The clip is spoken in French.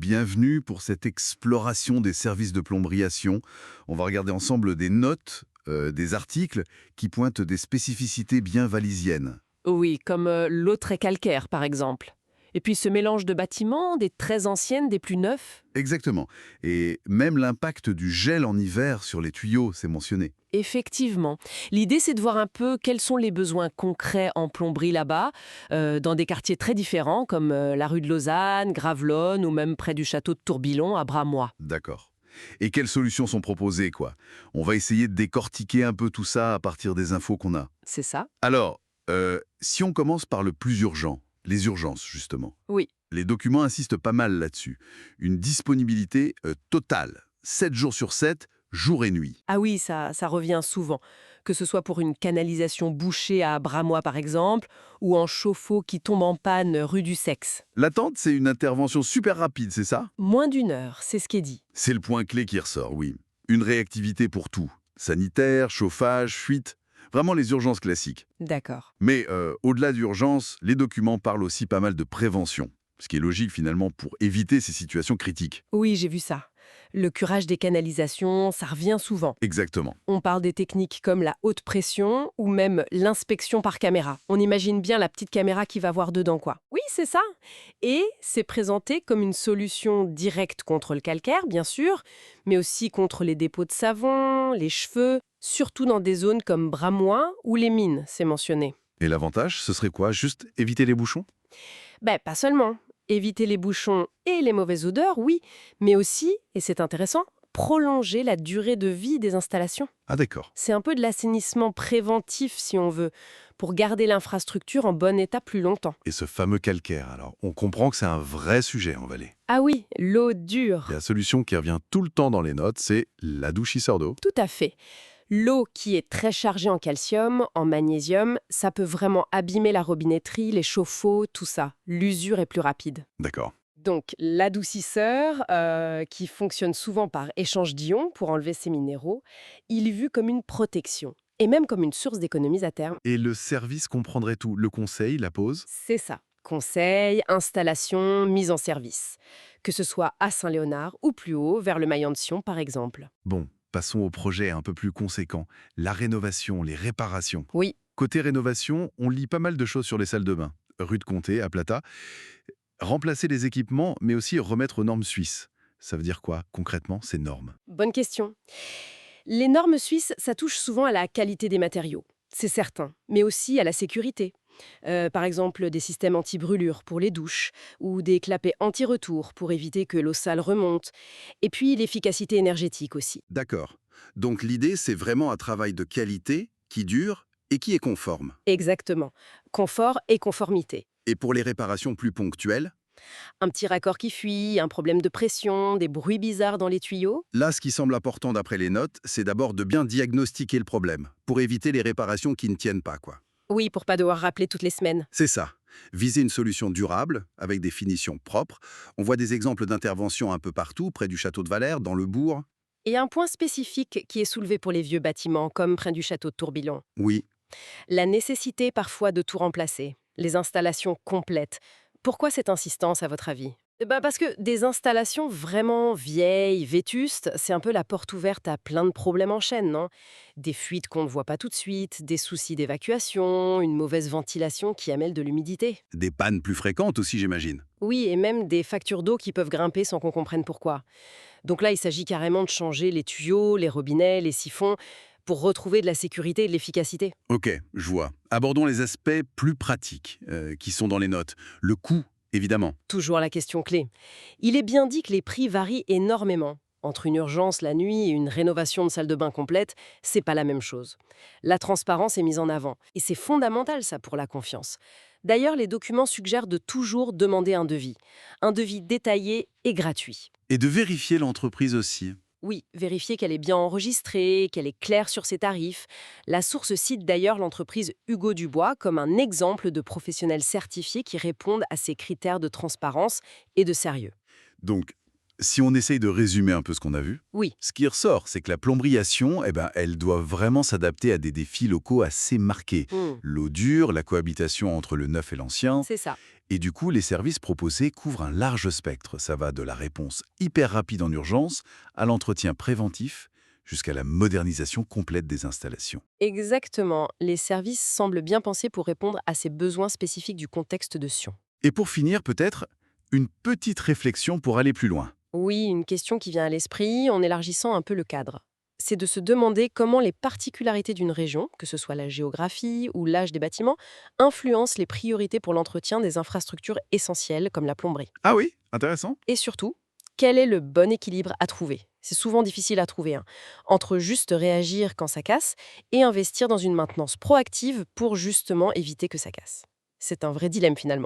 bienvenue pour cette exploration des services de plomberie à Sion. On va regarder ensemble des notes, des articles qui pointent des spécificités bien valisiennes. Oui, comme l'eau très calcaire, par exemple. Et puis ce mélange de bâtiments, des très anciennes, des plus neufs. Exactement. Et même l'impact du gel en hiver sur les tuyaux, c'est mentionné. Effectivement. L'idée, c'est de voir un peu quels sont les besoins concrets en plomberie là-bas, dans des quartiers très différents, comme la rue de Lausanne, Gravelines, ou même près du château de Tourbillon, à Bramois. D'accord. Et quelles solutions sont proposées, quoi? On va essayer de décortiquer un peu tout ça à partir des infos qu'on a. C'est ça? Alors, si on commence par le plus urgent, les urgences, justement. Oui. Les documents insistent pas mal là-dessus. Une disponibilité totale, 7 jours sur 7, jour et nuit. Ah oui, ça revient souvent. Que ce soit pour une canalisation bouchée à Bramois, par exemple, ou un chauffe-eau qui tombe en panne rue du Sexe. L'attente, c'est une intervention super rapide, c'est ça? Moins d'une heure, c'est ce qui est dit. C'est le point clé qui ressort, oui. Une réactivité pour tout. Sanitaire, chauffage, fuite. Vraiment les urgences classiques. D'accord. Mais au-delà d'urgence, les documents parlent aussi pas mal de prévention. Ce qui est logique finalement pour éviter ces situations critiques. Oui, j'ai vu ça. Le curage des canalisations, ça revient souvent. Exactement. On parle des techniques comme la haute pression ou même l'inspection par caméra. On imagine bien la petite caméra qui va voir dedans, quoi. Oui, c'est ça. Et c'est présenté comme une solution directe contre le calcaire, bien sûr, mais aussi contre les dépôts de savon, les cheveux, surtout dans des zones comme Bramois ou les mines, c'est mentionné. Et l'avantage, ce serait quoi? Juste éviter les bouchons? Ben, pas seulement. Éviter les bouchons et les mauvaises odeurs, oui, mais aussi, et c'est intéressant, prolonger la durée de vie des installations. Ah d'accord. C'est un peu de l'assainissement préventif, si on veut, pour garder l'infrastructure en bon état plus longtemps. Et ce fameux calcaire, alors, on comprend que c'est un vrai sujet en Valais. Ah oui, l'eau dure. La solution qui revient tout le temps dans les notes, c'est l'adouchisseur d'eau. Tout à fait. L'eau qui est très chargée en calcium, en magnésium, ça peut vraiment abîmer la robinetterie, les chauffe-eau, tout ça. L'usure est plus rapide. D'accord. Donc l'adoucisseur, qui fonctionne souvent par échange d'ions pour enlever ces minéraux, il est vu comme une protection et même comme une source d'économies à terme. Et le service comprendrait tout, le conseil, la pause? C'est ça. Conseil, installation, mise en service. Que ce soit à Saint-Léonard ou plus haut, vers le Maillan de Sion par exemple. Bon, passons au projet un peu plus conséquent. La rénovation, les réparations. Oui, Côté rénovation, on lit pas mal de choses sur les salles de bain. Rue de Comté, à Plata. Remplacer les équipements, mais aussi remettre aux normes suisses. Ça veut dire quoi, concrètement, ces normes? bonne question. Les normes suisses, ça touche souvent à la qualité des matériaux, c'est certain, mais aussi à la sécurité. Par exemple, des systèmes anti-brûlure pour les douches ou des clapets anti-retour pour éviter que l'eau sale remonte. Et puis l'efficacité énergétique aussi. D'accord. Donc l'idée, c'est vraiment un travail de qualité, qui dure et qui est conforme. Exactement. Confort et conformité. Et pour les réparations plus ponctuelles, Un petit raccord qui fuit, un problème de pression, des bruits bizarres dans les tuyaux. là, ce qui semble important d'après les notes, c'est d'abord de bien diagnostiquer le problème, pour éviter les réparations qui ne tiennent pas, quoi. Oui, pour pas devoir rappeler toutes les semaines. C'est ça. Viser une solution durable, avec des finitions propres. On voit des exemples d'interventions un peu partout, près du château de Valère, dans le bourg. Et un point spécifique qui est soulevé pour les vieux bâtiments, comme près du château de Tourbillon. Oui. La nécessité parfois de tout remplacer. Les installations complètes. Pourquoi cette insistance, à votre avis? Parce que des installations vraiment vieilles, vétustes, c'est un peu la porte ouverte à plein de problèmes en chaîne, non? Des fuites qu'on ne voit pas tout de suite, des soucis d'évacuation, une mauvaise ventilation qui amène de l'humidité. Des pannes plus fréquentes aussi, j'imagine. Oui, et même des factures d'eau qui peuvent grimper sans qu'on comprenne pourquoi. Donc là, il s'agit carrément de changer les tuyaux, les robinets, les siphons, pour retrouver de la sécurité et de l'efficacité. Ok, je vois. Abordons les aspects plus pratiques, qui sont dans les notes. Le coût, évidemment. Toujours la question clé. Il est bien dit que les prix varient énormément. Entre une urgence la nuit et une rénovation de salle de bain complète, c'est pas la même chose. La transparence est mise en avant. Et c'est fondamental, ça, pour la confiance. D'ailleurs, les documents suggèrent de toujours demander un devis. Un devis détaillé et gratuit. Et de vérifier l'entreprise aussi. Oui, vérifier qu'elle est bien enregistrée, qu'elle est claire sur ses tarifs. La source cite d'ailleurs l'entreprise Hugo Dubois comme un exemple de professionnels certifiés qui répondent à ces critères de transparence et de sérieux. Donc, si on essaye de résumer un peu ce qu'on a vu, Oui, ce qui ressort, c'est que la plomberie à Sion, elle doit vraiment s'adapter à des défis locaux assez marqués. L'eau dure, la cohabitation entre le neuf et l'ancien, c'est ça. Et du coup, les services proposés couvrent un large spectre. Ça va de la réponse hyper rapide en urgence à l'entretien préventif jusqu'à la modernisation complète des installations. Exactement, les services semblent bien pensés pour répondre à ces besoins spécifiques du contexte de Sion. Et pour finir, peut-être, une petite réflexion pour aller plus loin. Oui, une question qui vient à l'esprit en élargissant un peu le cadre. C'est de se demander comment les particularités d'une région, que ce soit la géographie ou l'âge des bâtiments, influencent les priorités pour l'entretien des infrastructures essentielles comme la plomberie. Ah oui, intéressant. Et surtout, quel est le bon équilibre à trouver? C'est souvent difficile à trouver, hein, entre juste réagir quand ça casse et investir dans une maintenance proactive pour justement éviter que ça casse. C'est un vrai dilemme finalement.